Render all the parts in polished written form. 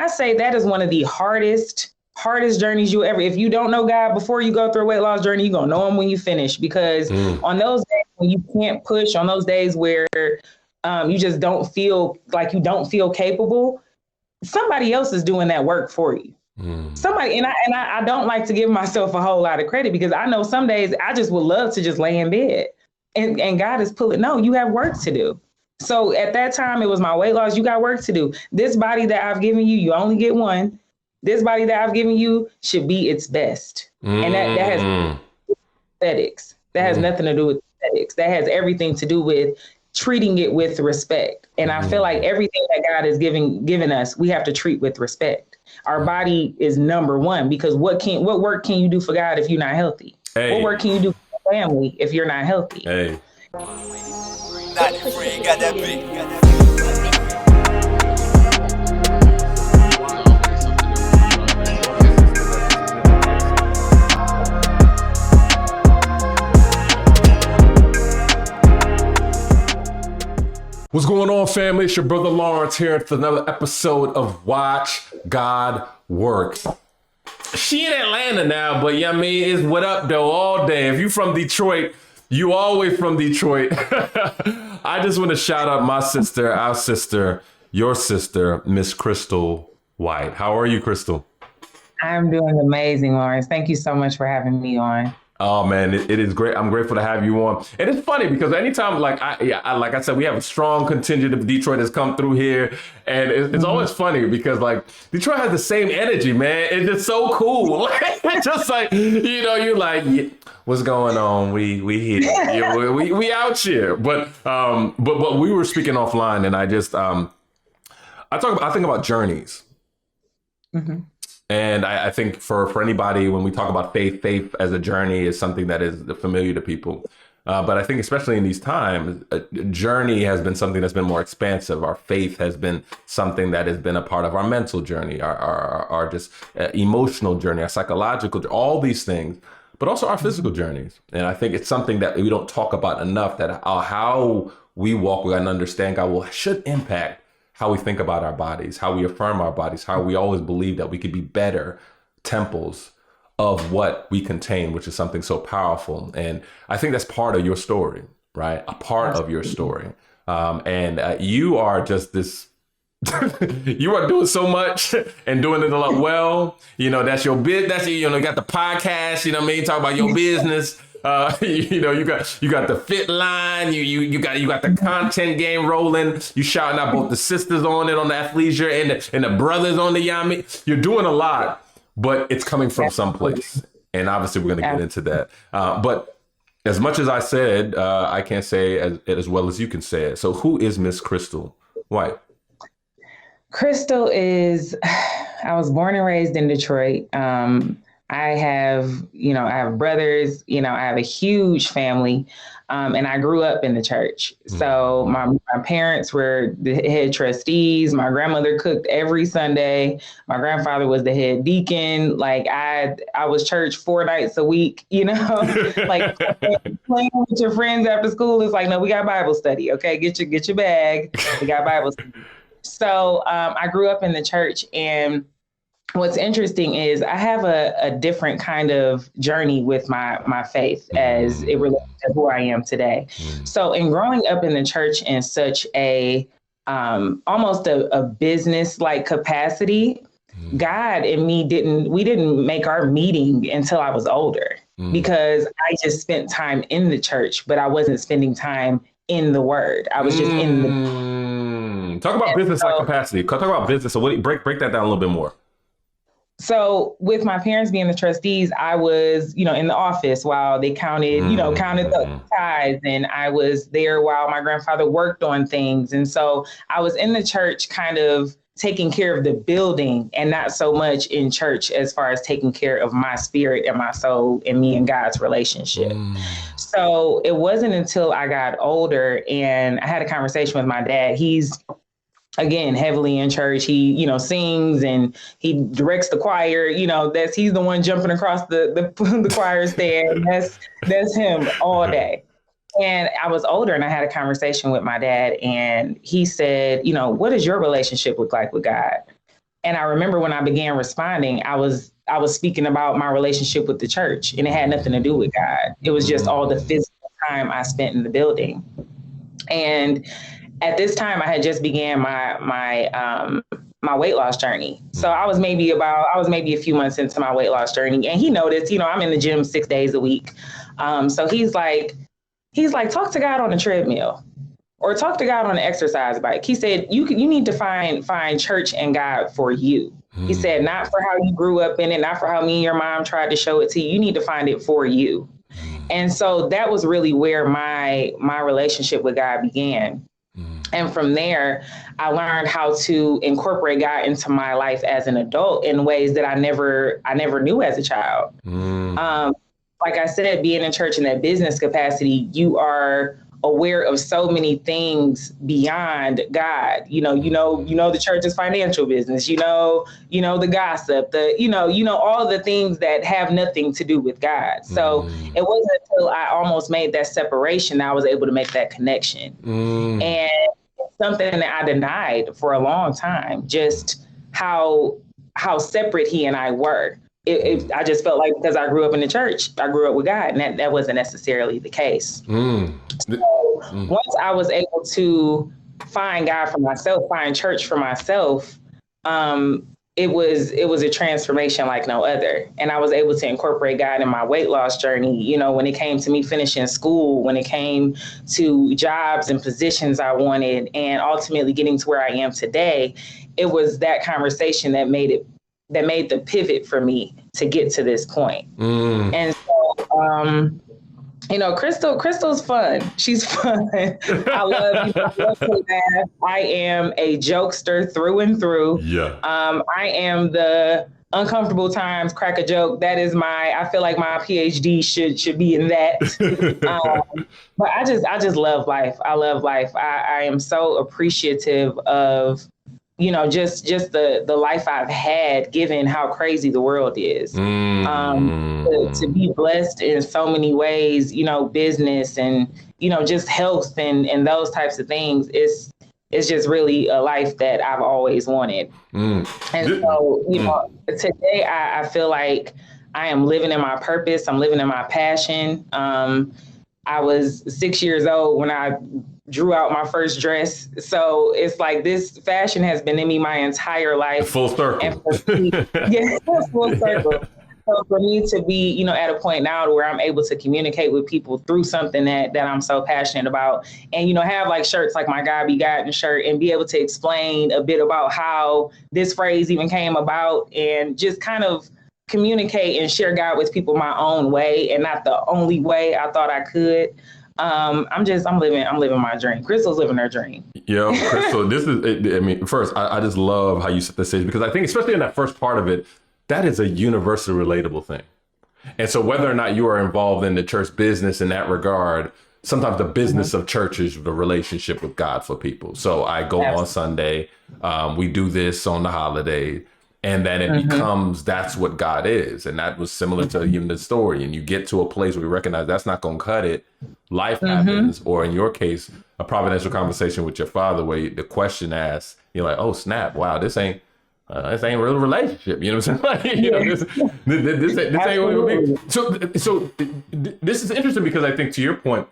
I say that is one of the hardest journeys you ever, if you don't know God before you go through a weight loss journey, you're going to know him when you finish, because on those days when you can't push, on those days where you just don't feel like you don't feel capable, somebody else is doing that work for you. Somebody, and I don't like to give myself a whole lot of credit, because I know some days I just would love to just lay in bed, and God is pulling, no, you have work to do. So at that time, it was my weight loss. You got work to do. This body that I've given you, you only get one. This body that I've given you should be its best. And that has aesthetics. That has nothing to do with aesthetics. That has everything to do with treating it with respect. And I feel like everything that God has given us, we have to treat with respect. Our body is number one, because what work can you do for God if you're not healthy? Hey. What work can you do for your family if you're not healthy? Hey. What's going on, family? It's your brother Lawrence here. It's another episode of Watch God Work. She in Atlanta now, but yeah, I mean, it's what up though all day. If you from Detroit, you always from Detroit. I just want to shout out my sister, our sister, your sister, Miss Crystal White. How are you, Crystal? I'm doing amazing, Lawrence. Thank you so much for having me on. Oh man, it is great. I'm grateful to have you on. And it's funny because anytime, like I said, we have a strong contingent of Detroit that's come through here, and it's always funny because like Detroit has the same energy, man. It's just so cool. It's just like, you know, you're like, yeah, what's going on? We here, you know, we out here. But we were speaking offline, and I just I think about journeys. Mm-hmm. And I think for anybody, when we talk about faith as a journey is something that is familiar to people. But I think especially in these times, a journey has been something that's been more expansive. Our faith has been something that has been a part of our mental journey, our just emotional journey, our psychological, all these things, but also our physical journeys. And I think it's something that we don't talk about enough, that how we walk with God and understand God should impact how we think about our bodies, how we affirm our bodies, how we always believe that we could be better temples of what we contain, which is something so powerful. And I think that's part of your story, right? A part of your story. And you are just this, you are doing so much and doing it a lot well. You know, that's your bit. That's, you know, you got the podcast, you know what I mean? Talk about your business. You know, you got the fit line, you got the content game rolling. You shouting out both the sisters on it on the athleisure and the brothers on the Yami. You're doing a lot, but it's coming from someplace, and obviously we're going to get into that. But as much as I said, I can't say it as well as you can say it. So who is Miss Crystal White? Crystal is, I was born and raised in Detroit. I have brothers, you know, I have a huge family, and I grew up in the church. So my parents were the head trustees. My grandmother cooked every Sunday. My grandfather was the head deacon. Like I was church 4 nights a week, you know, like playing with your friends after school. It's like, no, we got Bible study. Okay. Get your bag. We got Bible study. So I grew up in the church, and what's interesting is I have a different kind of journey with my faith as it relates to who I am today. So in growing up in the church in such a almost a business-like capacity, God and me didn't make our meeting until I was older, because I just spent time in the church, but I wasn't spending time in the word. I was just in the Talk about business-like capacity. Talk about business. So break that down a little bit more. So with my parents being the trustees, I was, you know, in the office while they counted the tithes, and I was there while my grandfather worked on things. And so I was in the church kind of taking care of the building, and not so much in church as far as taking care of my spirit and my soul and me and God's relationship. So it wasn't until I got older and I had a conversation with my dad. He's, again, heavily in church. He, you know, sings and he directs the choir. You know, he's the one jumping across the choir stand. That's him all day. And I was older, and I had a conversation with my dad, and he said, you know, what does your relationship look like with God? And I remember when I began responding, I was speaking about my relationship with the church, and it had nothing to do with God. It was just all the physical time I spent in the building. And at this time, I had just began my weight loss journey. So I was maybe a few months into my weight loss journey, and he noticed, I'm in the gym 6 days a week. So he's like, talk to God on the treadmill, or talk to God on the exercise bike. He said, you need to find church and God for you. He said, not for how you grew up in it, not for how me and your mom tried to show it to you. You need to find it for you. And so that was really where my relationship with God began. And from there, I learned how to incorporate God into my life as an adult in ways that I never knew as a child. Like I said, being in church in that business capacity, you are aware of so many things beyond God. You know the church's financial business, the gossip, all the things that have nothing to do with God. So it wasn't until I almost made that separation that I was able to make that connection. And it's something that I denied for a long time, just how separate he and I were. I just felt like because I grew up in the church, I grew up with God, and that wasn't necessarily the case. So once I was able to find God for myself, find church for myself, it was a transformation like no other. And I was able to incorporate God in my weight loss journey. When it came to me finishing school, when it came to jobs and positions I wanted, and ultimately getting to where I am today, it was that conversation that made the pivot for me to get to this point. And so, Crystal's fun. She's fun. I love to laugh. I am a jokester through and through. Yeah. I am the uncomfortable times crack a joke. That is I feel like my PhD should be in that. But I just love life. I love life. I am so appreciative of just the life I've had, given how crazy the world is. To be blessed in so many ways, business and, just health and those types of things. It's just really a life that I've always wanted. And so, today I feel like I am living in my purpose. I'm living in my passion. I was 6 years old when I drew out my first dress. So it's like this fashion has been in me my entire life. Full circle. And full circle. So for me to be, at a point now where I'm able to communicate with people through something that I'm so passionate about, and, have like shirts like my God Be Gotten shirt, and be able to explain a bit about how this phrase even came about, and just kind of communicate and share God with people my own way, and not the only way I thought I could. I'm living my dream. Crystal's living her dream. Yeah, Crystal, this is, first, I just love how you set the stage, because I think, especially in that first part of it, that is a universally relatable thing. And so whether or not you are involved in the church business in that regard, sometimes the business of church is the relationship with God for people. So I go on Sunday, we do this on the holiday, and then it becomes, that's what God is. And that was similar to even the story. And you get to a place where you recognize that's not going to cut it. Life happens, or in your case, a providential conversation with your father where the question asks, you're like, oh, snap, wow, this ain't a real relationship. You know what I'm saying? Like, this ain't what it would be. So this is interesting, because I think, to your point,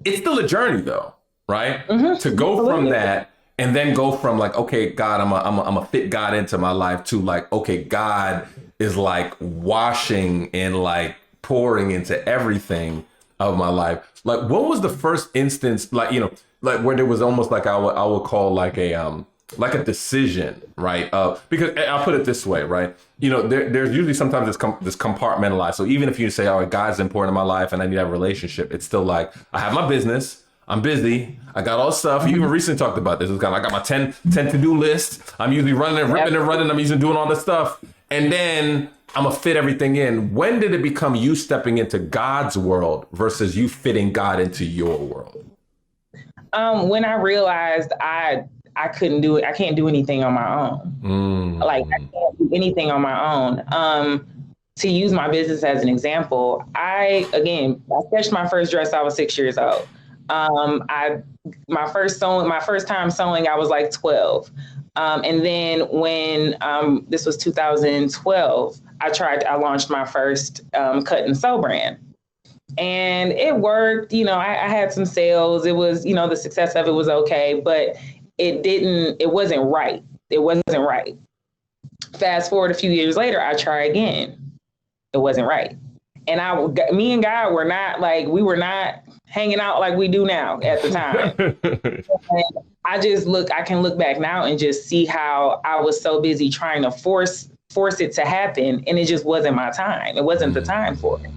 it's still a journey though, right? To go from that and then go from like, okay, God, I'm a fit God into my life, to like, okay, God is like washing and like pouring into everything of my life. Like, what was the first instance, like, like where there was almost like I would call like a decision, right? Because I'll put it this way, right? There's usually sometimes this compartmentalized. So even if you say, oh, God's important in my life and I need to have a relationship, it's still like, I have my business, I'm busy, I got all the stuff. You even recently talked about this. It's kind of, I got my 10 to-do list. I'm usually running and ripping and running. I'm usually doing all this stuff. And then I'm gonna fit everything in. When did it become you stepping into God's world versus you fitting God into your world? When I realized I couldn't do it. I can't do anything on my own. Like, I can't do anything on my own. To use my business as an example, I sketched my first dress. I was 6 years old. My first time sewing, I was like 12. And then when this was 2012, I launched my first cut and sew brand. And it worked. I had some sales. It was, the success of it was okay, but it wasn't right. It wasn't right. Fast forward a few years later, I try again. It wasn't right. And me and God we were not hanging out like we do now at the time. And I can look back now and just see how I was so busy trying to force it to happen. And it just wasn't my time. It wasn't the time for it.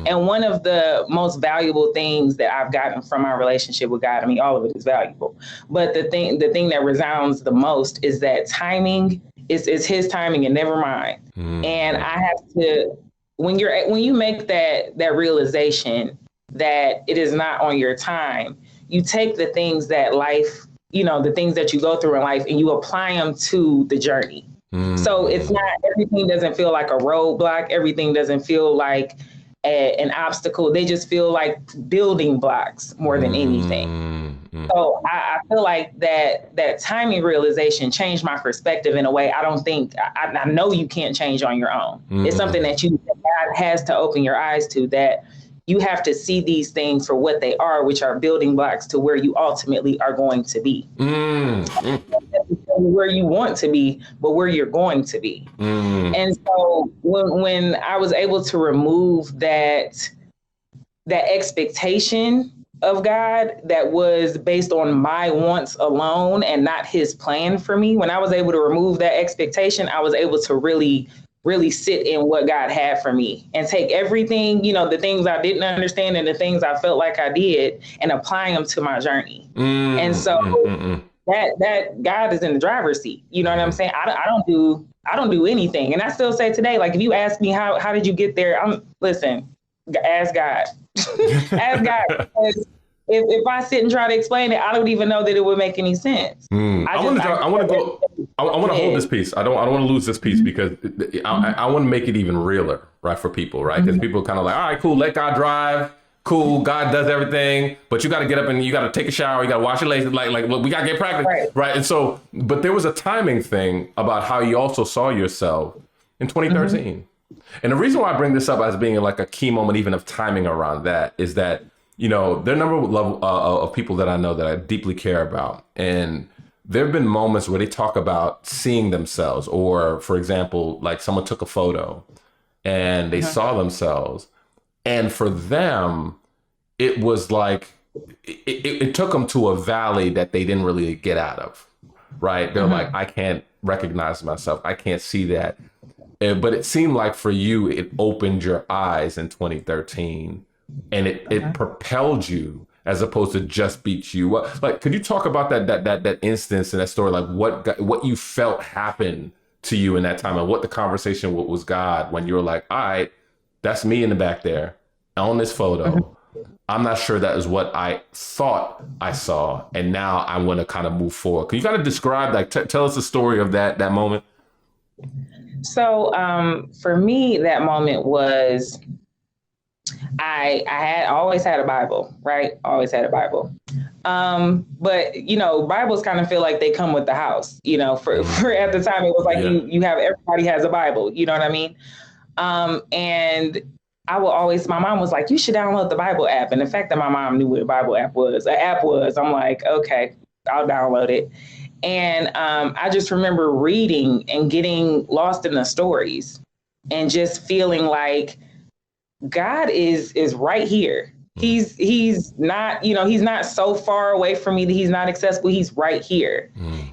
And one of the most valuable things that I've gotten from my relationship with God, I mean, all of it is valuable, but the thing that resounds the most is that timing is his timing and never mine. And I have to, when you make that realization that it is not on your time, you take the things that life, the things that you go through in life, and you apply them to the journey. So it's not, everything doesn't feel like a roadblock. Everything doesn't feel like an obstacle. They just feel like building blocks more than anything. So I feel like that timing realization changed my perspective in a way I know you can't change on your own. It's something that God has to open your eyes to, that you have to see these things for what they are, which are building blocks to where you ultimately are going to be. Where you want to be, but where you're going to be. And so when I was able to remove that expectation of God that was based on my wants alone and not his plan for me, when I was able to remove that expectation, I was able to really sit in what God had for me and take everything, the things I didn't understand and the things I felt like I did, and apply them to my journey. And so that God is in the driver's seat. You know what I'm saying? I don't do anything. And I still say today, like, if you ask me how did you get there, ask God. Ask God. Because if I sit and try to explain it, I don't even know that it would make any sense. I want to hold this piece. I don't want to lose this piece, because I want to make it even realer, right, for people, right? Because people kind of like, all right, cool, let God drive. Cool, God does everything, but you got to get up and you got to take a shower. You got to wash your legs. Like we got to get practice, right? And so, but there was a timing thing about how you also saw yourself in 2013. And the reason why I bring this up as being like a key moment, even of timing around that, is that, there are a number of people that I know that I deeply care about. And there have been moments where they talk about seeing themselves, or, for example, like someone took a photo and they saw themselves. And for them, it was like, it took them to a valley that they didn't really get out of, right? They're like, I can't recognize myself. I can't see that. But it seemed like for you, it opened your eyes in 2013, and it propelled you as opposed to just beat you up. Like, could you talk about that instance and that story? Like what you felt happened to you in that time, and what the conversation was God when you were like, all right, that's me in the back there on this photo. I'm not sure that is what I thought I saw. And now I want to kind of move forward. Can you kind of describe, like, tell us the story of that moment? So for me, that moment was, I had always had a Bible, right? Always had a Bible. But, Bibles kind of feel like they come with the house, for at the time, it was like, you have, everybody has a Bible, you know what I mean? And my mom was like, you should download the Bible app. And the fact that my mom knew what a Bible app was, I'm like, okay, I'll download it. And I just remember reading and getting lost in the stories and just feeling like God is right here. He's not, he's not so far away from me that he's not accessible. He's right here.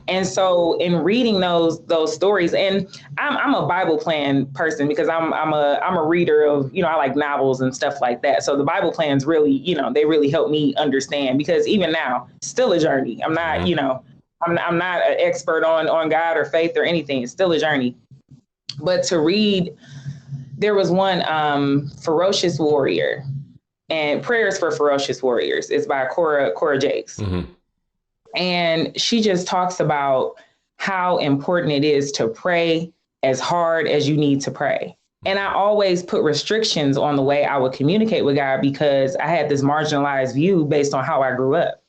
And so in reading those stories, and I'm a Bible plan person because I'm a reader of, I like novels and stuff like that. So the Bible plans really, they really help me understand, because even now, still a journey. I'm not, I'm not an expert on God or faith or anything. It's still a journey. But to read, there was one, Ferocious Warrior, and Prayers for Ferocious Warriors. It's by Cora Jakes. And she just talks about how important it is to pray as hard as you need to pray. And I always put restrictions on the way I would communicate with God, because I had this marginalized view based on how I grew up.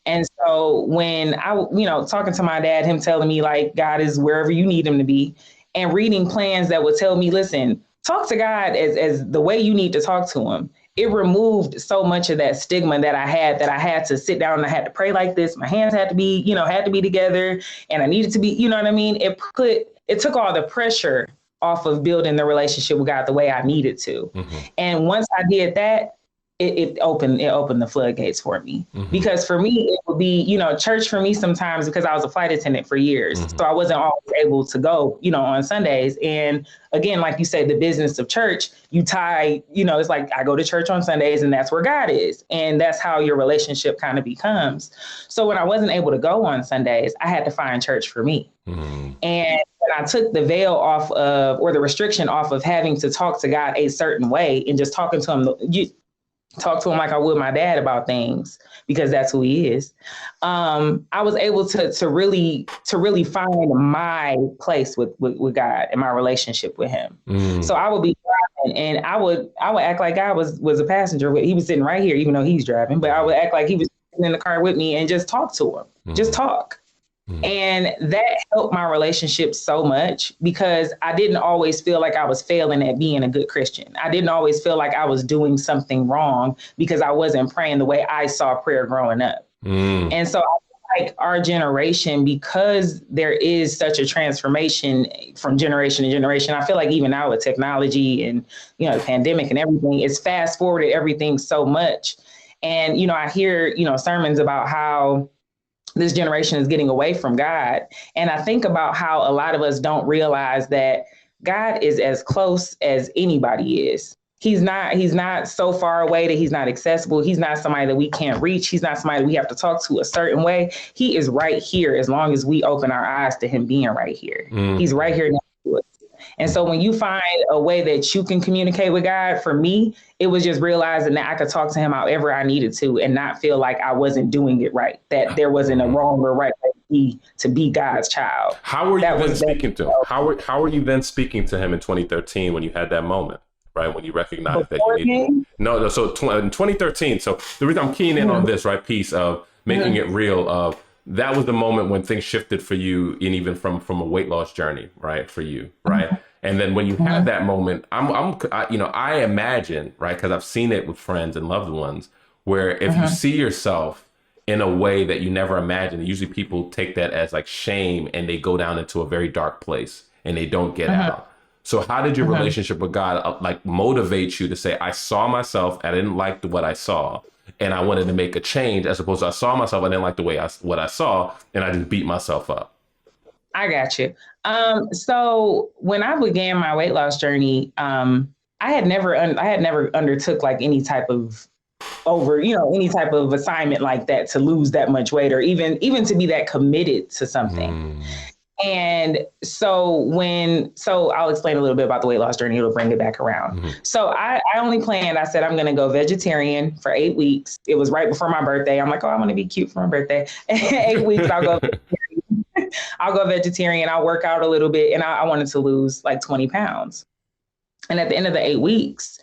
And so when talking to my dad, him telling me like God is wherever you need him to be, and reading plans that would tell me, listen, talk to God as the way you need to talk to him. It removed so much of that stigma that I had to sit down and I had to pray like this. My hands had to be, together, and I needed to be, you know what I mean? It took all the pressure off of building the relationship with God the way I needed to. Mm-hmm. And once I did that, it opened the floodgates for me. Mm-hmm. Because for me, it would be, church for me sometimes, because I was a flight attendant for years. Mm-hmm. So I wasn't always able to go, on Sundays. And again, like you said, the business of church, you tie, it's like I go to church on Sundays and that's where God is. And that's how your relationship kind of becomes. So when I wasn't able to go on Sundays, I had to find church for me. Mm-hmm. And when I took the veil off of, or the restriction off of having to talk to God a certain way and just talking to him, talk to him like I would my dad about things, because that's who he is. I was able to really find my place with God and my relationship with him. Mm. So I would be driving and I would act like God was a passenger. He was sitting right here, even though he's driving, but I would act like he was sitting in the car with me and just talk to him, just talk. And that helped my relationship so much, because I didn't always feel like I was failing at being a good Christian. I didn't always feel like I was doing something wrong because I wasn't praying the way I saw prayer growing up. And so I feel like our generation, because there is such a transformation from generation to generation, I feel like even now with technology and, the pandemic and everything, it's fast forwarded everything so much. And, I hear, sermons about how this generation is getting away from God. And I think about how a lot of us don't realize that God is as close as anybody is. He's not so far away that he's not accessible. He's not somebody that we can't reach. He's not somebody we have to talk to a certain way. He is right here as long as we open our eyes to him being right here. He's right here next to us. And so when you find a way that you can communicate with God, for me, it was just realizing that I could talk to him however I needed to and not feel like I wasn't doing it right, that there wasn't a wrong or right way to be God's child. How were you then speaking to him? How were you then speaking to him in 2013 when you had that moment, right? When you recognized that you needed... No, so in 2013, so the reason I'm keying in on this, right, piece of making it real, of that was the moment when things shifted for you, and even from a weight loss journey, right, for you, right? And then when you had that moment, I imagine, right, because I've seen it with friends and loved ones, where if you see yourself in a way that you never imagined, usually people take that as like shame and they go down into a very dark place and they don't get out. So how did your relationship with God motivate you to say, I saw myself, I didn't like what I saw, and I wanted to make a change, as opposed to I saw myself, I didn't like the way what I saw, and I just beat myself up? I got you. So when I began my weight loss journey, I had never undertook like any type of any type of assignment like that to lose that much weight, or even to be that committed to something. And so I'll explain a little bit about the weight loss journey. It'll bring it back around. So I only planned, I said, I'm going to go vegetarian for 8 weeks. It was right before my birthday. I'm like, oh, I'm going to be cute for my birthday. 8 weeks, I'll go vegetarian. I'll go vegetarian. I'll work out a little bit. And I wanted to lose like 20 pounds. And at the end of the 8 weeks,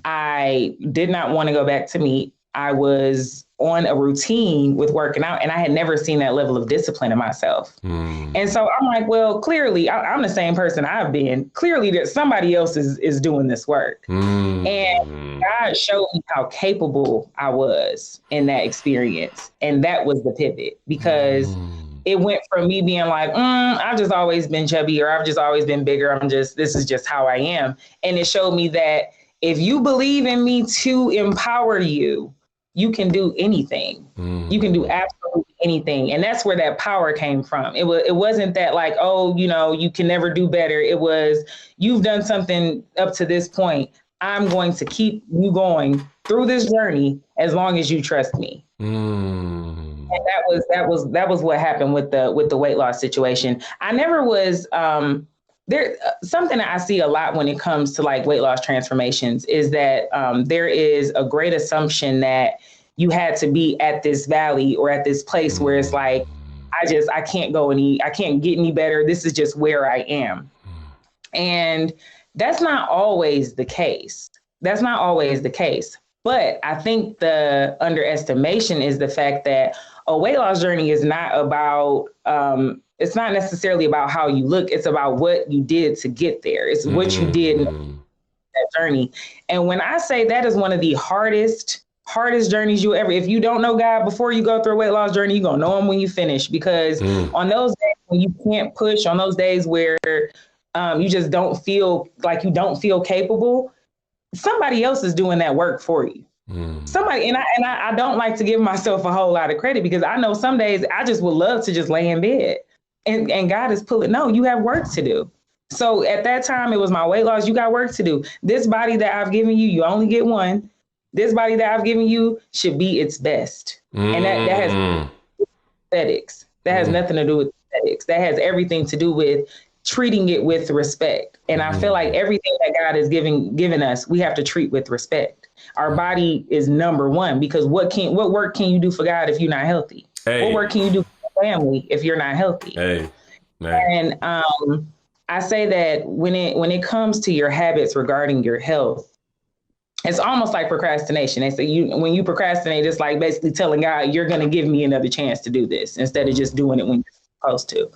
I did not want to go back to meat. I was on a routine with working out, and I had never seen that level of discipline in myself. And so I'm like, well, clearly I'm the same person I've been. Clearly that somebody else is doing this work. And God showed me how capable I was in that experience. And that was the pivot, because it went from me being like, I've just always been chubby, or I've just always been bigger. This is just how I am. And it showed me that if you believe in me to empower you, you can do anything. You can do absolutely anything. And that's where that power came from. It wasn't that like, oh, you can never do better. It was, you've done something up to this point. I'm going to keep you going through this journey as long as you trust me. And that was what happened with the weight loss situation. I never was, there something that I see a lot when it comes to like weight loss transformations is that there is a great assumption that you had to be at this valley or at this place where it's like, I can't I can't get any better. This is just where I am. And that's not always the case. That's not always the case. But I think the underestimation is the fact that a weight loss journey is not about, it's not necessarily about how you look. It's about what you did to get there. It's what you did in that journey. And when I say that is one of the hardest journeys you ever, if you don't know God before you go through a weight loss journey, you're going to know him when you finish, because on those days when you can't push, on those days where you just don't feel like you don't feel capable, somebody else is doing that work for you. Somebody, and I don't like to give myself a whole lot of credit, because I know some days I just would love to just lay in bed, and God is pulling, no, you have work to do. So at that time, it was my weight loss. You got work to do. This body that I've given you, you only get one. This body that I've given you should be its best. And that has aesthetics. That has nothing to do with aesthetics. That has everything to do with treating it with respect. And I feel like everything that God has given us, we have to treat with respect. Our body is number one, because what work can you do for God if you're not healthy? What work can you do for your family if you're not healthy? And I say that when it comes to your habits regarding your health, it's almost like procrastination. They say when you procrastinate, it's like basically telling God, you're going to give me another chance to do this, instead of just doing it when you're supposed to.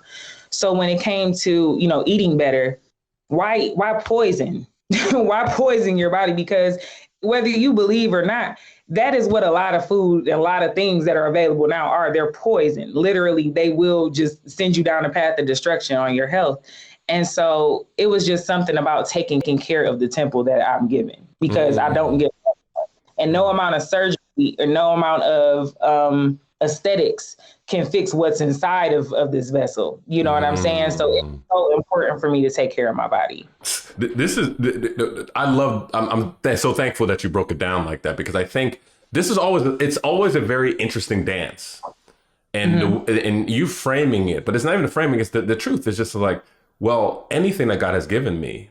So when it came to, eating better, why poison? Why poison your body? Because whether you believe or not, that is what a lot of food and a lot of things that are available now are. They're poison. Literally, they will just send you down a path of destruction on your health. And so it was just something about taking care of the temple that I'm given, because I don't get, and no amount of surgery or no amount of aesthetics can fix what's inside of this vessel. You know what I'm saying? So it's so important for me to take care of my body. This is, I'm so thankful that you broke it down like that, because I think it's always a very interesting dance, and and you framing it, but it's not even the framing. It's the truth. It's just like, well, anything that God has given me,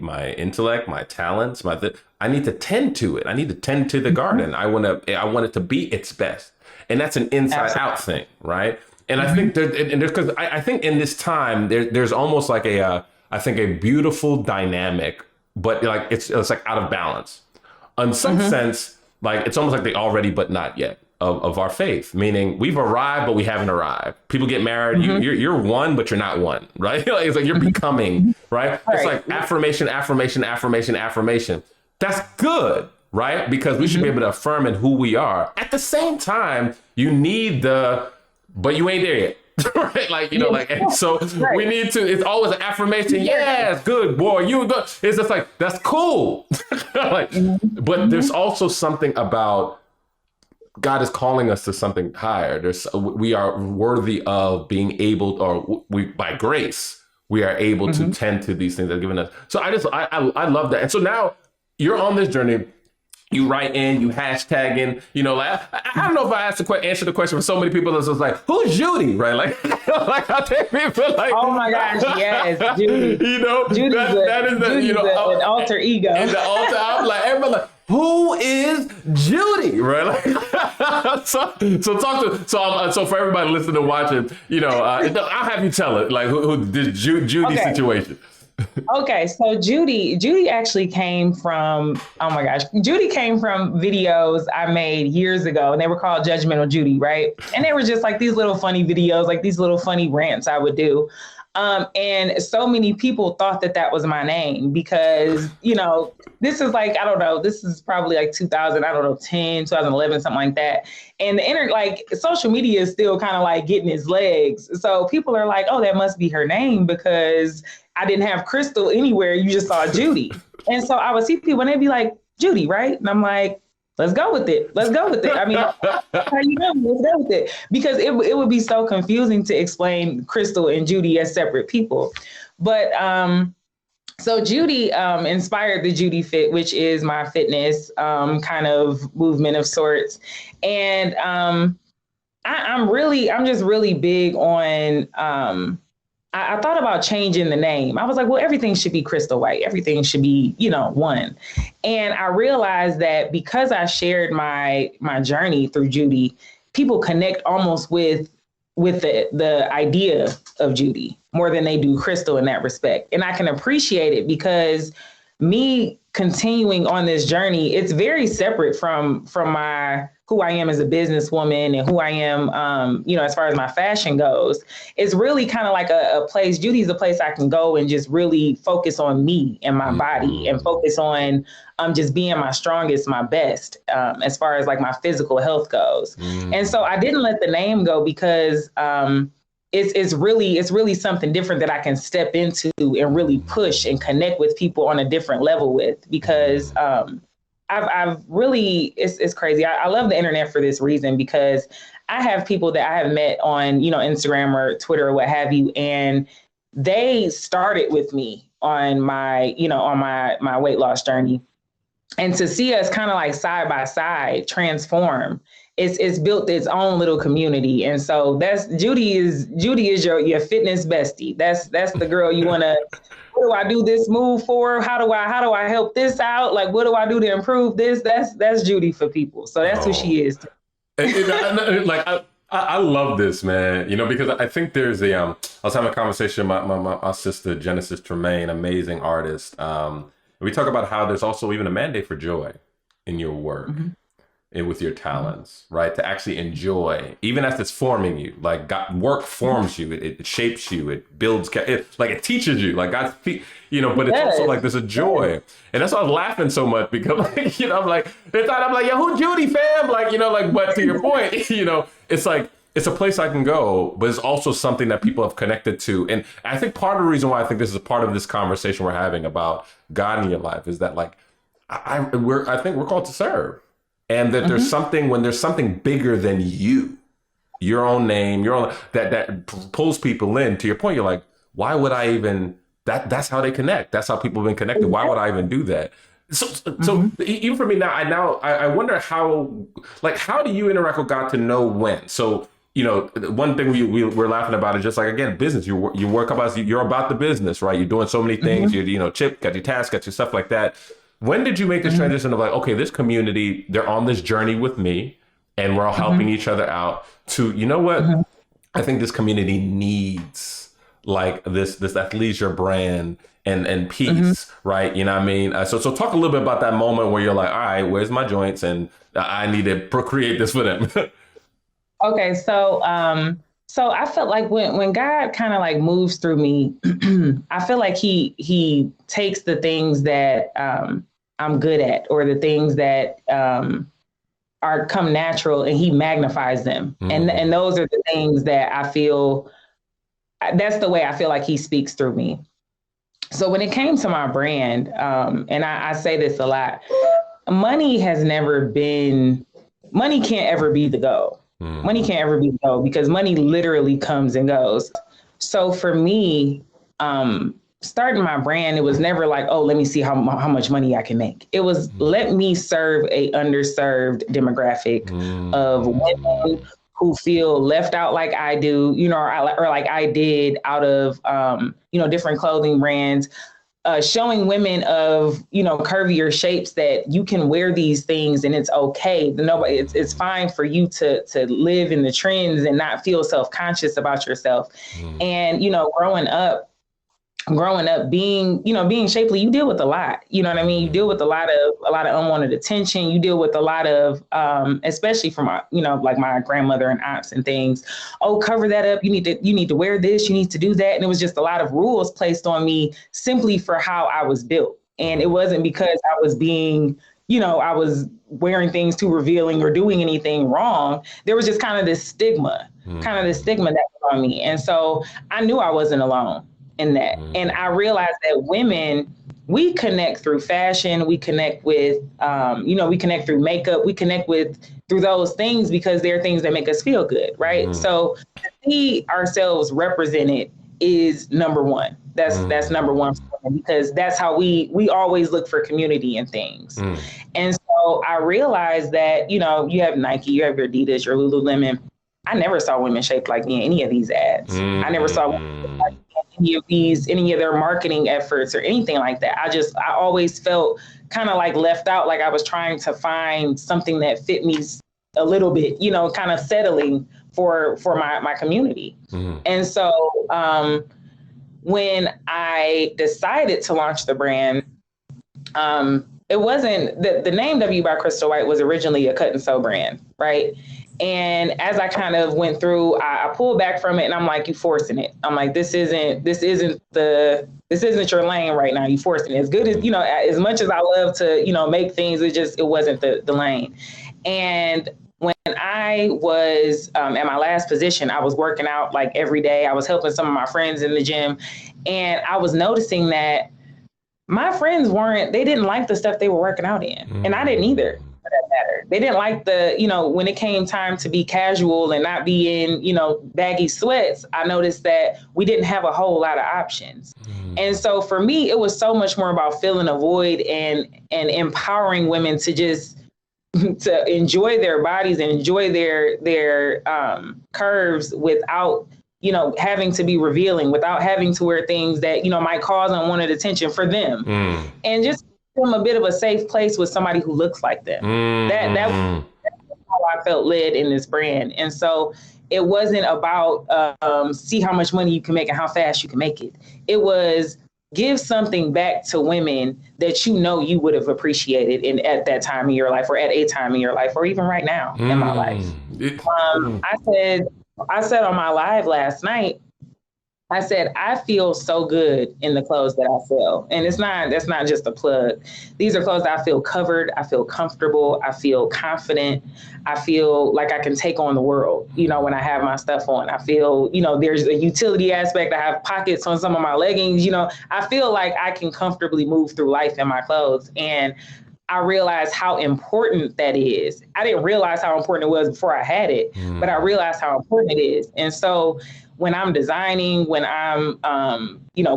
my intellect, my talents, I need to tend to it. I need to tend to the garden. I want it to be its best. And that's an inside out thing, right? And I think because I think in this time there's almost like a beautiful dynamic, but like it's like out of balance. In some sense, like it's almost like the already but not yet of our faith, meaning we've arrived but we haven't arrived. People get married, you're one but you're not one, right? It's like you're becoming, right? It's like affirmation. That's good. Right? Because we should be able to affirm in who we are. At the same time, you need but you ain't there yet. Right? Like, and so we need to, it's always an affirmation. Yes, good boy, you good. It's just like, that's cool. But there's also something about God is calling us to something higher. We are worthy of being able, or by grace, we are able to tend to these things that are given us. So I love that. And so now you're on this journey. You write in, you hashtag in, like, I don't know if I answer the question for so many people that's just like, who's Judy, right? Like, like I think people like, oh my gosh, yes, Judy. Judy's that is an alter ego. And the alter, I'm like, everybody like, who is Judy, right? Like, so for everybody listening and watching, I'll have you tell it, like who this Judy situation. Okay, so Judy actually came from, oh my gosh, Judy came from videos I made years ago, and they were called Judgmental Judy, right? And they were just like these little funny videos, like these little funny rants I would do. And so many people thought that was my name, because, this is like, I don't know, this is probably like 2010, 2011, something like that. And social media is still kind of like getting its legs. So people are like, oh, that must be her name, because I didn't have Crystal anywhere. You just saw Judy. And so I would see people and they'd be like, Judy, right? And I'm like, let's go with it. I mean, how you know? Let's go with it. Because it would be so confusing to explain Crystal and Judy as separate people. But so Judy inspired the Judy Fit, which is my fitness kind of movement of sorts. And I'm just really big on, I thought about changing the name. I was like, well, everything should be Crystal White. Everything should be, one. And I realized that because I shared my journey through Judy, people connect almost with the idea of Judy more than they do Crystal in that respect. And I can appreciate it, because me continuing on this journey, it's very separate from my who I am as a businesswoman and who I am, as far as my fashion goes, it's really kind of like a place. Judy's a place I can go and just really focus on me and my body and focus on just being my strongest, my best, as far as like my physical health goes. And so I didn't let the name go because it's really something different that I can step into and really push and connect with people on a different level with, because I've really, it's crazy. I love the internet for this reason, because I have people that I have met on, Instagram or Twitter or what have you, and they started with me on my, on my weight loss journey. And to see us kind of like side by side transform, it's built its own little community. And so Judy is your fitness bestie. That's the girl you want to, what do I do this move for? How do I help this out? Like, what do I do to improve this? That's Judy for people. So that's who she is. I love this, man, because I think there's I was having a conversation with my sister, Genesis Tremaine, amazing artist. We talk about how there's also even a mandate for joy in your work and with your talents, right? To actually enjoy, even as it's forming you. Like work forms you, it shapes you, it builds, it teaches you. Like God's, but it's also like there's a joy, and that's why I was laughing so much, because I'm like, they thought I'm like, yo, who Judy, fam? But to your point, it's like, it's a place I can go, but it's also something that people have connected to. And I think part of the reason why I think this is a part of this conversation we're having about God in your life is that, like, I think we're called to serve. And that there's something bigger than you, your own name, that pulls people in. To your point, you're like, why would I even, that's how they connect. That's how people have been connected. Why would I even do that? So even for me now, I wonder how do you interact with God to know when? So, one thing we're laughing about is just like, again, business. You work about, you're about the business, right? You're doing so many things. Chip, got your tasks, got your stuff like that. When did you make this transition of like, okay, this community, they're on this journey with me and we're all helping each other out, to, what? I think this community needs like this athleisure brand and peace, right? You know what I mean? So talk a little bit about that moment where you're like, all right, where's my joints? And I need to procreate this for them. Okay. So I felt like when God kind of like moves through me, I feel like he takes the things that I'm good at, or the things that are come natural, and he magnifies them. And those are the things that I feel, that's the way I feel like he speaks through me. So when it came to my brand, and I say this a lot, money can't ever be the goal. Money can't ever be the goal, because money literally comes and goes. So for me, starting my brand, it was never like, oh, let me see how much money I can make. It was, let me serve a underserved demographic of women who feel left out like I do, or like I did, out of, different clothing brands, showing women of, curvier shapes that you can wear these things and it's okay. It's fine for you to live in the trends and not feel self-conscious about yourself. And, growing up being shapely, you deal with a lot, you know what I mean? You deal with a lot of unwanted attention. You deal with a lot of, especially from, like my grandmother and aunts and things. Oh, cover that up. You need to wear this. You need to do that. And it was just a lot of rules placed on me simply for how I was built. And it wasn't because I was being, I was wearing things too revealing or doing anything wrong. There was just kind of this stigma that was on me. And so I knew I wasn't alone in that. And I realized that women, we connect through fashion, we connect with, we connect through makeup, we connect through those things because they're things that make us feel good, right? So to see ourselves represented is number one. That's number one, because that's how we always look for community and things. And so I realized that, you have Nike, you have your Adidas, your Lululemon. I never saw women shaped like me in any of these ads. I never saw women like any of their marketing efforts or anything like that. I always felt kind of like left out, like I was trying to find something that fit me a little bit, kind of settling for my community. And so when I decided to launch the brand, it wasn't the name W by Crystal White was originally a cut and sew brand, right? And as I kind of went through, I pulled back from it, and I'm like, you forcing it. I'm like, this isn't your lane right now. You forcing it. As good as, as much as I love to, make things, it wasn't the lane. And when I was at my last position, I was working out like every day. I was helping some of my friends in the gym, and I was noticing that my friends they didn't like the stuff they were working out in. And I didn't either, for that matter. They didn't like when it came time to be casual and not be in, baggy sweats, I noticed that we didn't have a whole lot of options. And so for me, it was so much more about filling a void and empowering women to just to enjoy their bodies and enjoy their curves without having to be revealing, without having to wear things that, might cause unwanted attention for them. And just give them a bit of a safe place with somebody who looks like them. That's how I felt led in this brand. And so it wasn't about see how much money you can make and how fast you can make it. It was give something back to women that you would have appreciated at that time in your life, or at a time in your life, or even right now in my life. I said on my live last night, I said, I feel so good in the clothes that I sell. And that's not just a plug. These are clothes that I feel covered. I feel comfortable. I feel confident. I feel like I can take on the world, when I have my stuff on. I feel, there's a utility aspect. I have pockets on some of my leggings. I feel like I can comfortably move through life in my clothes. And I realized how important that is. I didn't realize how important it was before I had it, but I realized how important it is. And so when I'm designing, when I'm,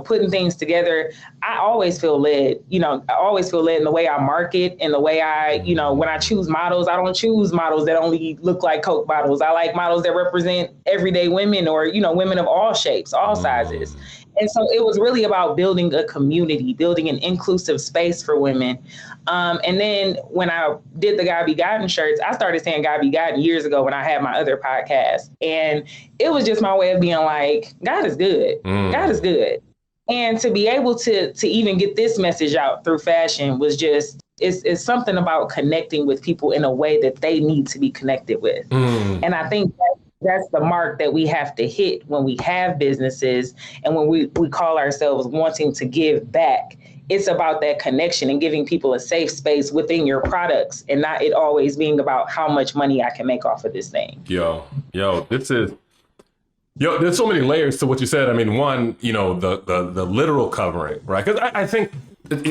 putting things together, I always feel led. I always feel led in the way I market, and the way I, when I choose models, I don't choose models that only look like Coke bottles. I like models that represent everyday women, or, women of all shapes, all sizes. And so it was really about building a community, building an inclusive space for women. And then when I did the God Be Gotten shirts, I started saying God Be Gotten years ago when I had my other podcast. And it was just my way of being like, God is good. God is good. And to be able to even get this message out through fashion was just, it's something about connecting with people in a way that they need to be connected with. And I think that's the mark that we have to hit when we have businesses and when we call ourselves wanting to give back. It's about that connection and giving people a safe space within your products, and not it always being about how much money I can make off of this thing. There's so many layers to what you said. I mean, one, the literal covering, right? Because I think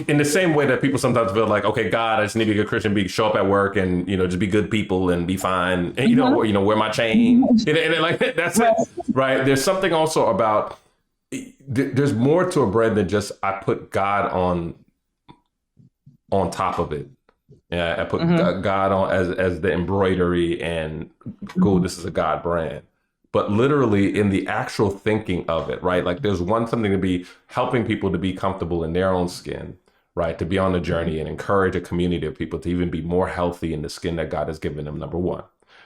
in the same way that people sometimes feel like, okay, God, I just need to be a good Christian, show up at work and, just be good people and be fine. And, wear my chain. And like, that's it, right? There's something also about, there's more to a brand than just, I put God on top of it. Yeah, I put God on as the embroidery, and cool, this is a God brand. But literally in the actual thinking of it, right? Like there's something to be helping people to be comfortable in their own skin, right? To be on the journey and encourage a community of people to even be more healthy in the skin that God has given them, number one.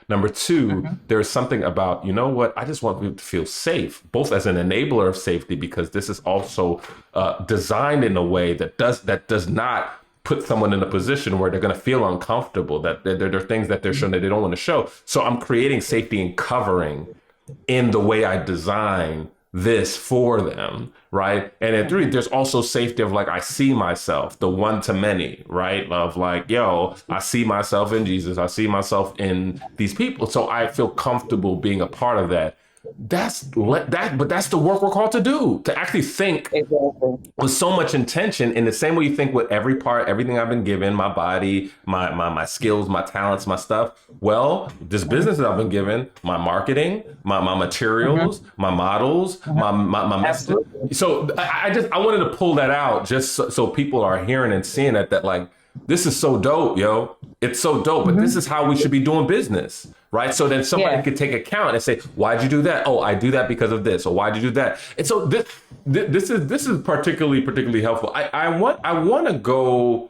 Number two, there's something about, I just want people to feel safe, both as an enabler of safety, because this is also designed in a way that does not put someone in a position where they're going to feel uncomfortable, that there are things that they're showing that they don't want to show. So I'm creating safety and covering in the way I design this for them, right? And then three, there's also safety of like, I see myself, the one to many, right? Of like, I see myself in Jesus. I see myself in these people. So I feel comfortable being a part of that. But that's the work we're called to do, to actually think with so much intention, in the same way you think with every part, everything I've been given, my body, my skills, my talents, my stuff. Well, this business that I've been given, my marketing, my materials, my models, my message. So I wanted to pull that out just so people are hearing and seeing that like, this is so dope, yo. It's so dope, but this is how we should be doing business, right? So then somebody could take account and say, why'd you do that? Oh, I do that because of this. Or why'd you do that? And so this is particularly helpful. I want to go,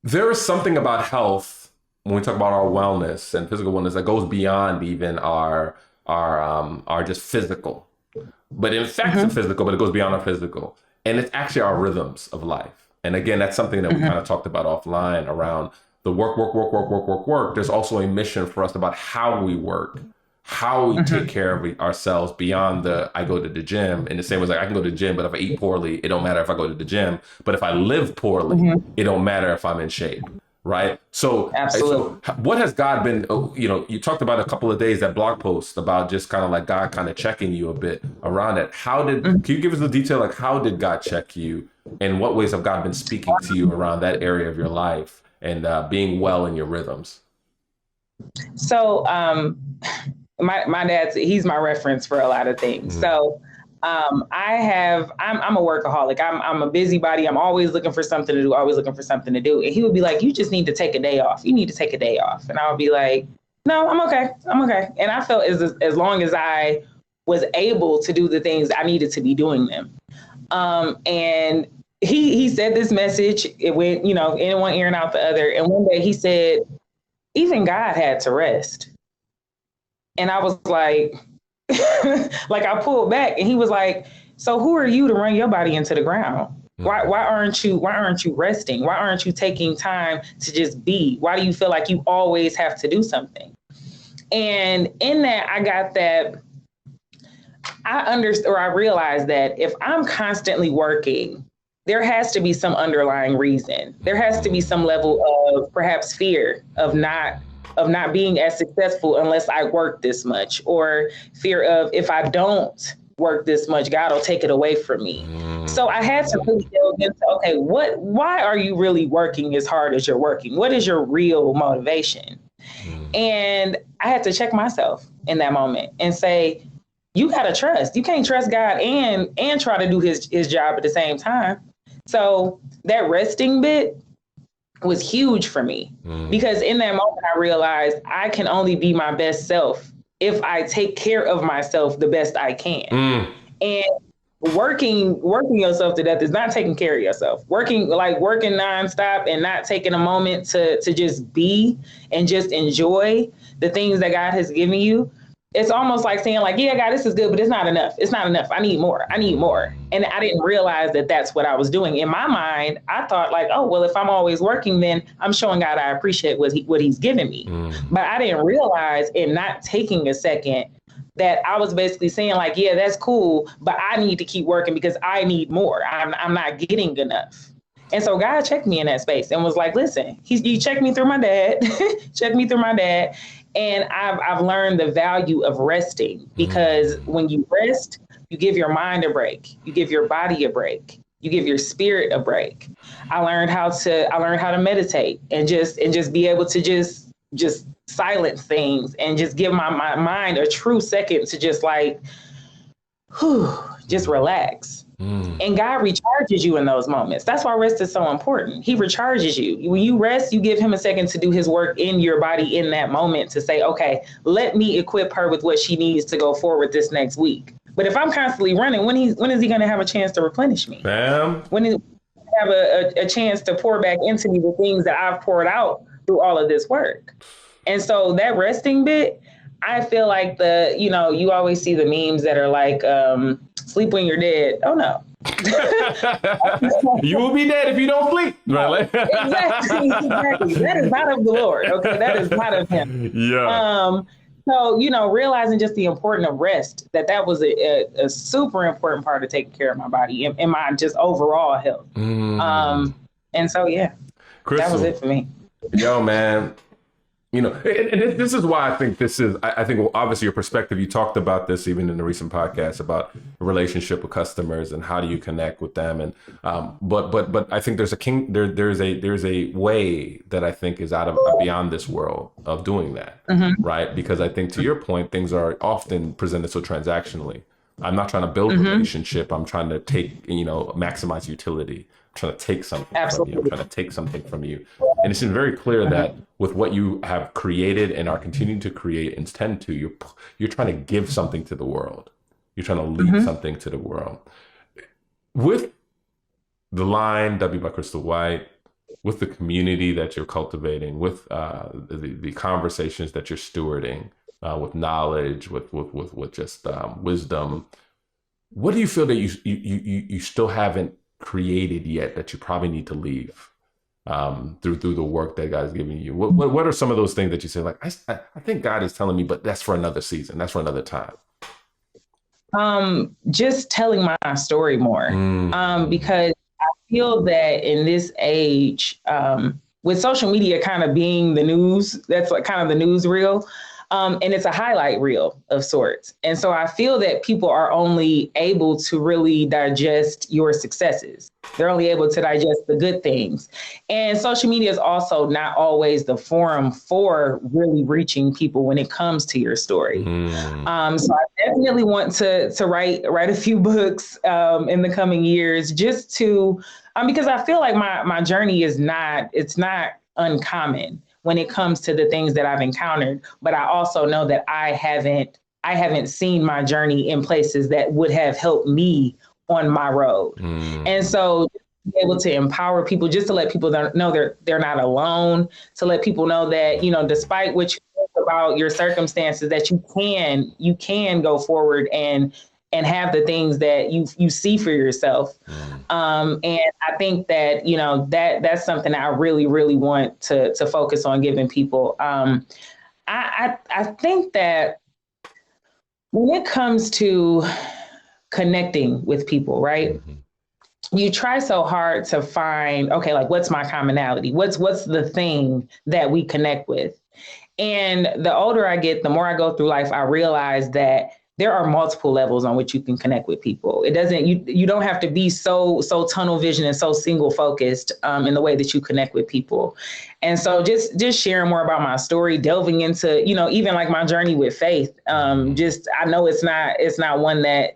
there is something about health when we talk about our wellness and physical wellness that goes beyond even our just physical. But in fact, it's physical, but it goes beyond our physical. And it's actually our rhythms of life. And again, that's something that we kind of talked about offline around the work. There's also a mission for us about how we work, how we take care of ourselves beyond I go to the gym. In the same way, like I can go to the gym, but if I eat poorly, it don't matter if I go to the gym. But if I live poorly, it don't matter if I'm in shape. Right. So, Absolutely. so what has God been, you talked about a couple of days, that blog post about just kind of like God kind of checking you a bit around it. Can you give us the detail? Like, how did God check you? In what ways have God been speaking to you around that area of your life and being well in your rhythms? So, my dad's, he's my reference for a lot of things. So, I'm a workaholic. I'm a busybody. I'm always looking for something to do, And he would be like, you just need to take a day off. You need to take a day off. And I would be like, no, I'm okay. And I felt as long as I was able to do the things I needed to be doing them. And he said this message, it went, in one ear and out the other. And one day he said, even God had to rest. And I was like, like I pulled back, and he was like, so who are you to run your body into the ground? Why aren't you resting? Why aren't you taking time to just be? Why do you feel like you always have to do something? And in that, I got that I realized that if I'm constantly working, there has to be some underlying reason. There has to be some level of perhaps fear of not being as successful unless I work this much, or fear of if I don't work this much, God will take it away from me. So I had to really delve into, okay, why are you really working as hard as you're working? What is your real motivation? And I had to check myself in that moment and say, you got to trust. You can't trust God and try to do his job at the same time. So that resting bit was huge for me, because in that moment I realized I can only be my best self if I take care of myself the best I can. And working yourself to death is not taking care of yourself. Working nonstop and not taking a moment to just be and just enjoy the things that God has given you. It's almost like saying like, yeah, God, this is good, but it's not enough. It's not enough. I need more. And I didn't realize that that's what I was doing. In my mind, I thought like, oh, well, if I'm always working, then I'm showing God I appreciate what he's given me. But I didn't realize, in not taking a second, that I was basically saying like, yeah, that's cool, but I need to keep working because I need more. I'm not getting enough. And so God checked me in that space and was like, listen, he checked me through my dad, And I've learned the value of resting, because when you rest, you give your mind a break, you give your body a break, you give your spirit a break. I learned how to meditate and just be able to just silence things and just give my mind a true second to just like, just relax. And God recharges you in those moments. That's why rest is so important. He recharges you. When you rest, you give him a second to do his work in your body in that moment, to say, okay, let me equip her with what she needs to go forward this next week. But if I'm constantly running, when is he going to have a chance to replenish me? Bam. When is he have a chance to pour back into me the things that I've poured out through all of this work? And so that resting bit, I feel like you always see the memes that are like, sleep when you're dead. Oh no. You will be dead if you don't sleep. Right? Exactly. That is not of the Lord. Okay. That is not of him. Yeah. So, realizing just the importance of rest, that was a super important part of taking care of my body and my just overall health. And so, yeah, Crystal, that was it for me. Yo, man. And this is why I think I think obviously your perspective, you talked about this even in the recent podcast about a relationship with customers and how do you connect with them. And, but I think there's a way that I think is out of beyond this world of doing that. Right. Because I think to your point, things are often presented so transactionally. I'm not trying to build a relationship. I'm trying to maximize utility. Trying to take something from you. I'm trying to take something from you. And it's been very clear that with what you have created and are continuing to create and tend to, you're trying to give something to the world. You're trying to leave something to the world. With the line W by Crystal White, with the community that you're cultivating, with the conversations that you're stewarding, with knowledge, with just wisdom, what do you feel that you still haven't created yet that you probably need to leave through the work that God's giving you? What are some of those things that you say, like, I think God is telling me, but that's for another season. That's for another time. Just telling my story more. Because I feel that in this age, with social media kind of being the news, that's like kind of the news reel. And it's a highlight reel of sorts. And so I feel that people are only able to really digest your successes. They're only able to digest the good things. And social media is also not always the forum for really reaching people when it comes to your story. So I definitely want to write a few books in the coming years, just to, because I feel like my journey it's not uncommon when it comes to the things that I've encountered, but I also know that I haven't seen my journey in places that would have helped me on my road. And so be able to empower people, just to let people know they're not alone, to let people know that, despite what you think about your circumstances, that you can go forward and have the things that you see for yourself. And I think that, that's something I really, really want to focus on giving people. I think that when it comes to connecting with people, right? You try so hard to find, okay, like, what's my commonality? What's the thing that we connect with? And the older I get, the more I go through life, I realize that there are multiple levels on which you can connect with people. It doesn't, you don't have to be so tunnel vision and so single focused in the way that you connect with people. And so just sharing more about my story, delving into, even like my journey with faith. I know it's not one that,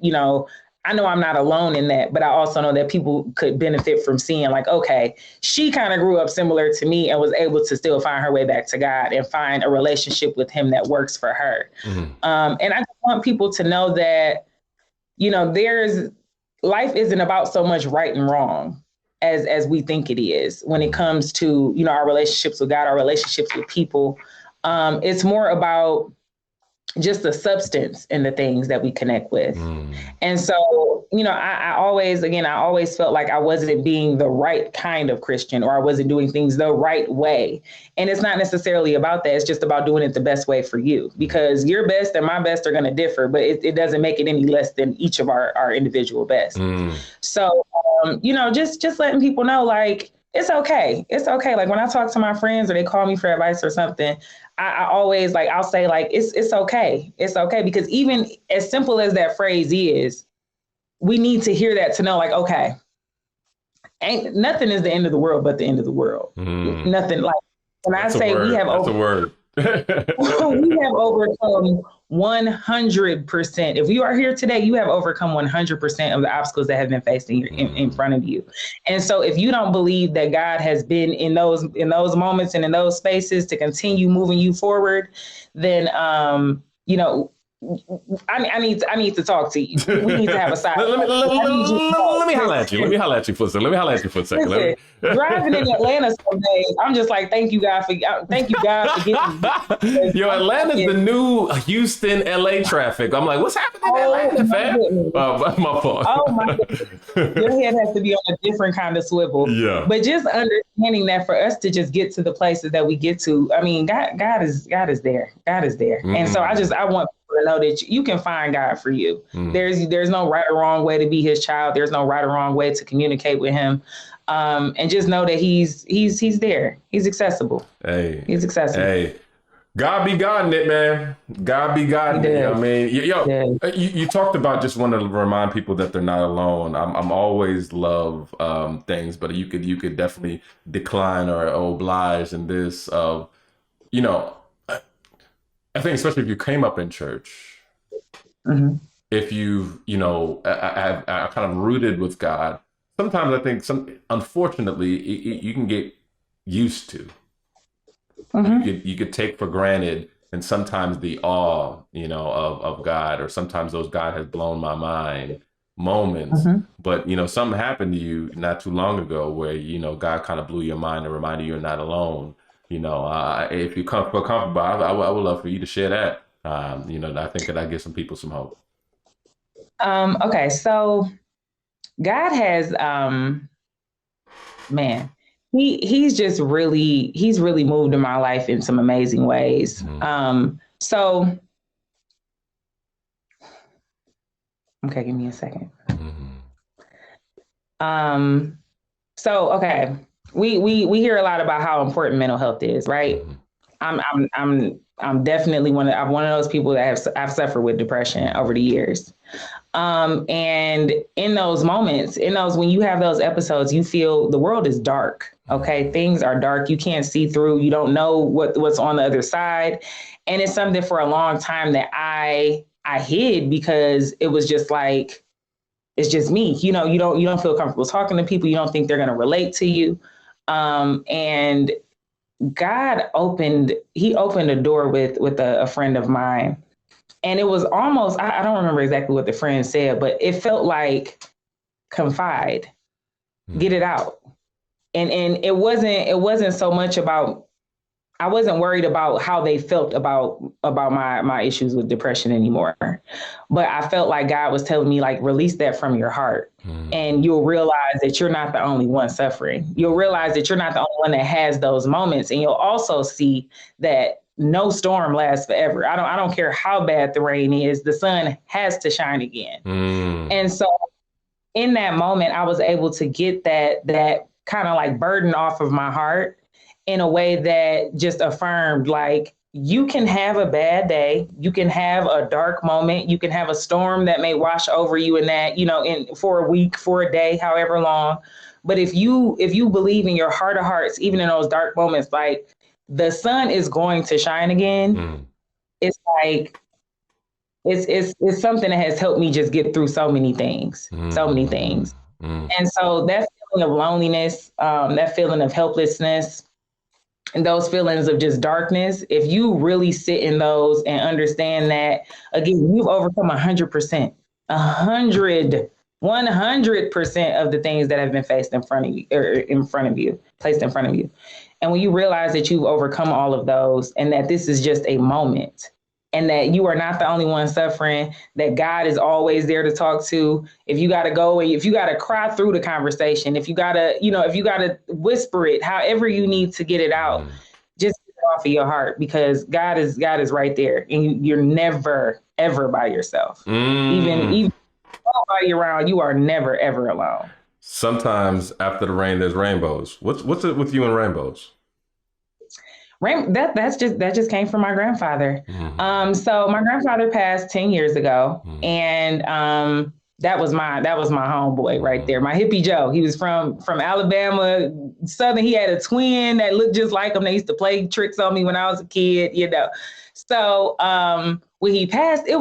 I know I'm not alone in that, but I also know that people could benefit from seeing, like, okay, she kind of grew up similar to me and was able to still find her way back to God and find a relationship with him that works for her. And I just want people to know that, life isn't about so much right and wrong as we think it is when it comes to, our relationships with God, our relationships with people. It's more about just the substance and the things that we connect with. And so, I always felt like I wasn't being the right kind of Christian, or I wasn't doing things the right way. And it's not necessarily about that. It's just about doing it the best way for you, because your best and my best are going to differ, but it doesn't make it any less than each of our individual best. So, just letting people know, like, it's okay. It's okay. Like, when I talk to my friends or they call me for advice or something, I always, like, I'll say, like, it's okay. It's okay. Because even as simple as that phrase is, we need to hear that to know, like, okay, ain't nothing is the end of the world but the end of the world. Nothing, like, when I say we have we have overcome 100%. If you are here today, you have overcome 100% of the obstacles that have been faced in front of you. And so if you don't believe that God has been in those moments and in those spaces to continue moving you forward, then, I need to talk to you. We need to have a side. Let me holler at you. Let me holler at you for a second. Listen, driving in Atlanta some days, I'm just like, thank you, God, for getting me. Yo, Atlanta's the new Houston, LA traffic. I'm like, what's happening in Atlanta, fam? My fault. Oh my goodness. Your head has to be on a different kind of swivel. Yeah. But just understanding that for us to just get to the places that we get to, I mean, God is there. God is there. And so I want to know that you can find God for you. There's no right or wrong way to be his child. There's no right or wrong way to communicate with him. And just know that he's there. He's accessible. He's accessible. Hey, God be God, it, man. God be God. I mean, you talked about, just want to remind people that they're not alone. I'm always love things, but you could definitely decline or oblige in this of, I think especially if you came up in church, if you are kind of rooted with God, sometimes I think unfortunately you can get used to. You could take for granted, and sometimes the awe, of God, or sometimes those God has blown my mind moments. But something happened to you not too long ago where God kind of blew your mind and reminded you you're not alone. If you feel comfortable, I would love for you to share that. I think that I give some people some hope. Okay, so God has, man, he's really moved in my life in some amazing ways. Mm-hmm. So okay, give me a second. Mm-hmm. Um, so okay, we hear a lot about how important mental health is, right? Mm-hmm. I'm definitely I'm one of those people that I've suffered with depression over the years. And in those moments, when you have those episodes, you feel the world is dark. Okay. Things are dark. You can't see through. You don't know what's on the other side. And it's something for a long time that I hid because it was just like, it's just me. You don't feel comfortable talking to people. You don't think they're going to relate to you. And he opened a door with a friend of mine. And it was almost, I don't remember exactly what the friend said, but it felt like confide, get it out. And it wasn't so much about, I wasn't worried about how they felt about my issues with depression anymore. But I felt like God was telling me, like, release that from your heart. And you'll realize that you're not the only one suffering. You'll realize that you're not the only one that has those moments. And you'll also see that no storm lasts forever. I don't care how bad the rain is, the sun has to shine again. And so in that moment, I was able to get that kind of like burden off of my heart in a way that just affirmed, like, you can have a bad day, you can have a dark moment, you can have a storm that may wash over you in that, for a week, for a day, however long. But if you believe in your heart of hearts, even in those dark moments, like, the sun is going to shine again. It's like it's something that has helped me just get through so many things, so many things. And so that feeling of loneliness, that feeling of helplessness, and those feelings of just darkness, if you really sit in those and understand that, again, you've overcome 100%, 100% of the things that have been faced in front of you, placed in front of you. And when you realize that you've overcome all of those and that this is just a moment, and that you are not the only one suffering, that God is always there to talk to. If you got to go and if you got to cry through the conversation, if you got to, if you got to whisper it, however you need to get it out, just get it off of your heart, because God is right there, and you're never, ever by yourself. Even nobody around, you are never, ever alone. Sometimes after the rain, there's rainbows. What's it with you and rainbows? That just came from my grandfather. So my grandfather passed 10 years ago, and that was my homeboy right there, my hippie Joe. He was from Alabama, Southern. He had a twin that looked just like him. They used to play tricks on me when I was a kid, So when he passed, it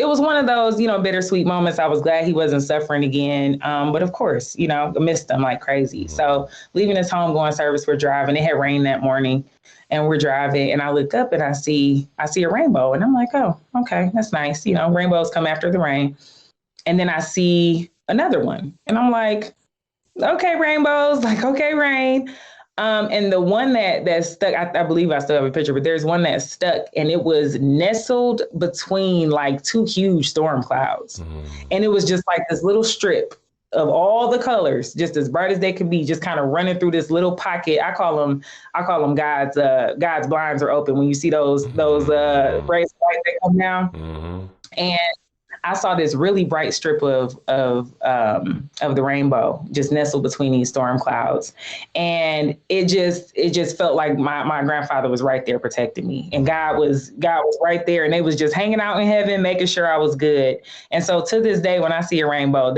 was one of those, bittersweet moments. I was glad he wasn't suffering again. But of course, I missed him like crazy. So leaving his home, going service, we're driving. It had rained that morning, and we're driving, and I look up and I see a rainbow, and I'm like, oh, okay, that's nice. Rainbows come after the rain. And then I see another one, and I'm like, okay, rainbows, like, okay, rain. And the one that stuck, I believe I still have a picture, but there's one that stuck, and it was nestled between like two huge storm clouds. And it was just like this little strip of all the colors, just as bright as they could be, just kind of running through this little pocket. I call them God's blinds are open when you see those rays of light that come down. And I saw this really bright strip of the rainbow just nestled between these storm clouds. And it just felt like my grandfather was right there protecting me. And God was right there, and they was just hanging out in heaven, making sure I was good. And so to this day, when I see a rainbow,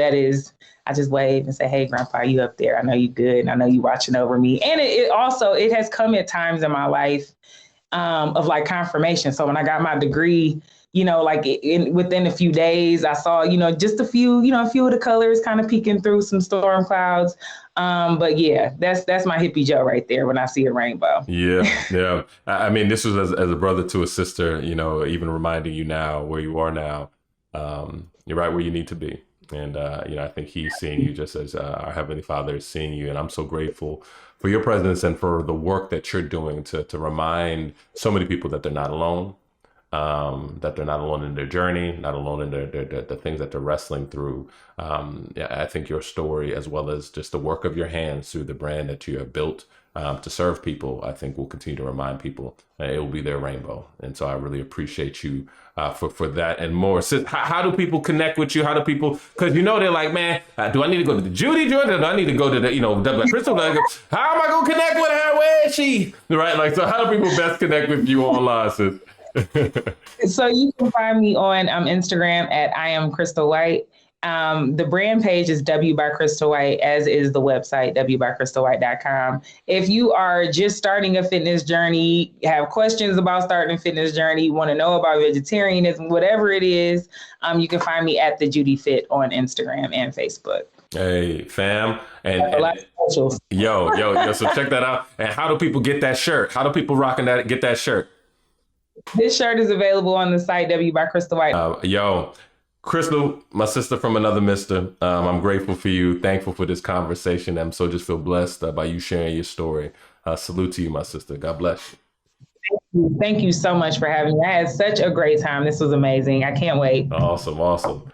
I just wave and say, hey, Grandpa, you up there? I know you good. I know you watching over me. And it has come at times in my life of like confirmation. So when I got my degree, like within a few days, I saw, just a few of the colors kind of peeking through some storm clouds. But yeah, that's my hippie Joe right there when I see a rainbow. Yeah. I mean, this was as a brother to a sister, even reminding you now where you are now. You're right where you need to be. And, I think he's seeing you just as our Heavenly Father is seeing you. And I'm so grateful for your presence and for the work that you're doing to remind so many people that they're not alone. that they're not alone in their journey, not alone in the things that they're wrestling through. Yeah, I think your story, as well as just the work of your hands through the brand that you have built to serve people, I think will continue to remind people it will be their rainbow. And so I really appreciate you for that and more. So how do people connect with you? How do people, because they're like, man, do I need to go to the Judy joint? Or do I need to go to the, Crystal? How am I going to connect with her? Where is she? Right? Like, so how do people best connect with you online, sis? So you can find me on Instagram at I am Crystal White. The brand page is W by Crystal White, as is the website, wbycrystalwhite.com. If you are just starting a fitness journey, have questions about starting a fitness journey, want to know about vegetarianism, whatever it is, you can find me at The Judy Fit on Instagram and Facebook. Hey, fam. And yo, so check that out. And how do people get that shirt? How do people get that shirt? This shirt is available on the site, W by Crystal White. Crystal, my sister from another mister, I'm grateful for you, thankful for this conversation. I'm so just feel blessed by you sharing your story. Salute to you, my sister. God bless you. Thank you so much for having me. I had such a great time. This was amazing. I can't wait. Awesome.